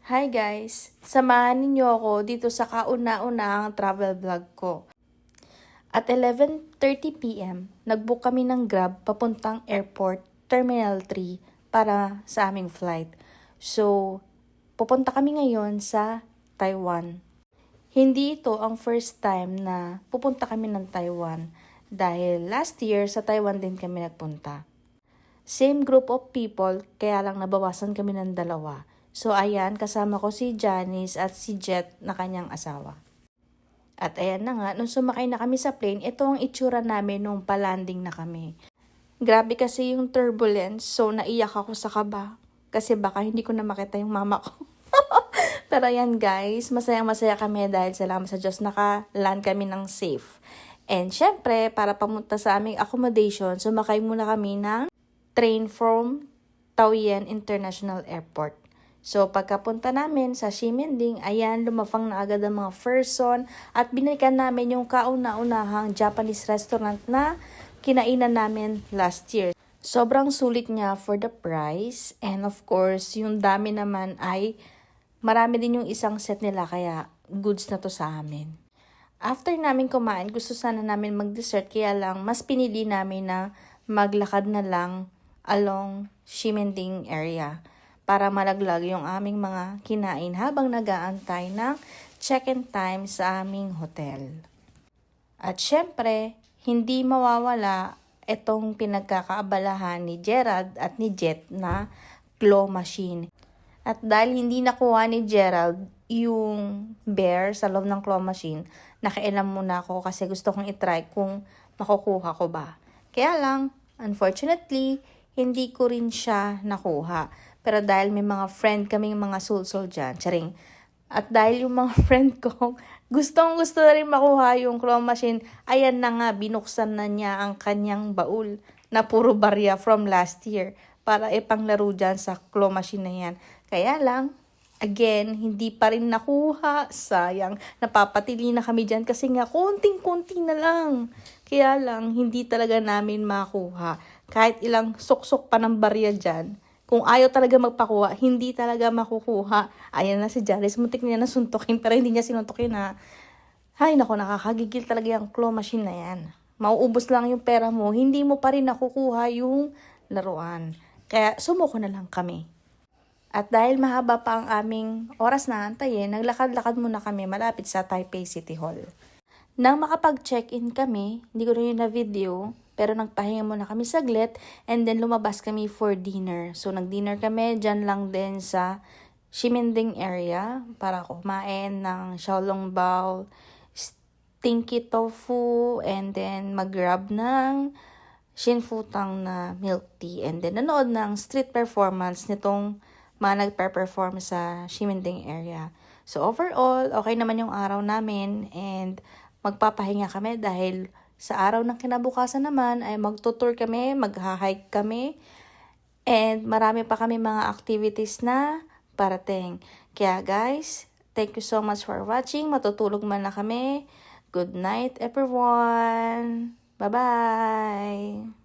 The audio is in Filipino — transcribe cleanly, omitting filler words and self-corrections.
Hi guys! Samahan ninyo ako dito sa kauna-unahang travel vlog ko. At 11:30 p.m., nagbook kami ng Grab papuntang airport, Terminal 3 para sa aming flight. So, pupunta kami ngayon sa Taiwan. Hindi ito ang first time na pupunta kami ng Taiwan dahil last year sa Taiwan din kami nagpunta. Same group of people, kaya lang nabawasan kami ng 2. So ayan, kasama ko si Janice at si Jet na kanyang asawa. At ayan na nga, nung sumakay na kami sa plane, ito ang itsura namin nung palanding na kami. Grabe kasi yung turbulence, so naiyak ako sa kaba. Kasi baka hindi ko na makita yung mama ko. Pero ayan guys, masayang-masaya kami dahil salamat sa Diyos naka-land kami ng safe. And syempre, para pamunta sa aming accommodation, sumakay muna kami ng train from Taoyuan International Airport. So, pagkapunta namin sa Ximending, ayan, lumafang na agad ang mga person at binalikan namin yung kauna-unahang Japanese restaurant na kinainan namin last year. Sobrang sulit niya for the price and of course, yung dami naman ay marami din yung isang set nila kaya goods na to sa amin. After namin kumain, gusto sana namin mag-dessert kaya lang mas pinili namin na maglakad na lang along Ximending area para malaglag yung aming mga kinain habang nag-aantay ng check-in time sa aming hotel. At syempre, hindi mawawala itong pinagkakaabalahan ni Gerald at ni Jet na claw machine. At dahil hindi nakuha ni Gerald yung bear sa loob ng claw machine, nakailam muna ako kasi gusto kong itry kung makukuha ko ba. Kaya lang, unfortunately, hindi ko rin siya nakuha. Pero dahil may mga friend kaming mga sulsol dyan, charing. At dahil yung mga friend ko, gustong-gusto na rin makuha yung claw machine, ayan na nga, binuksan na niya ang kanyang baul na puro barya from last year para ipanglaro dyan sa claw machine na yan. Kaya lang, again, hindi pa rin nakuha. Sayang, napapatili na kami dyan kasi nga konting-konti na lang. Kaya lang, hindi talaga namin makuha. Kahit ilang suksok pa ng barya dyan, kung ayaw talaga magpakuha, hindi talaga makukuha. Ayan na si Janice, muntik niya na suntukin, pero hindi niya sinuntukin na. Ay nako, nakakagigil talaga yung claw machine na yan. Mauubos lang yung pera mo, hindi mo pa rin nakukuha yung laruan. Kaya sumuko na lang kami. At dahil mahaba pa ang aming oras na antayin, naglakad-lakad muna kami malapit sa Taipei City Hall. Nang makapag-check-in kami, hindi ko rin na video, pero nagpahinga muna kami saglit and then lumabas kami for dinner. So nag-dinner kami dyan lang din sa Ximending area para kumain ng xiaolongbao, stinky tofu, and then mag-grab ng shinfutang na milk tea. And then nanood ng street performance nitong mga nagpe-perform sa Ximending area. So overall, okay naman yung araw namin and magpapahinga kami dahil sa araw ng kinabukasan naman ay magtutour kami, mag-hike kami, and marami pa kami mga activities na parating. Kaya guys, thank you so much for watching. Matutulog man na kami. Good night everyone. Bye-bye.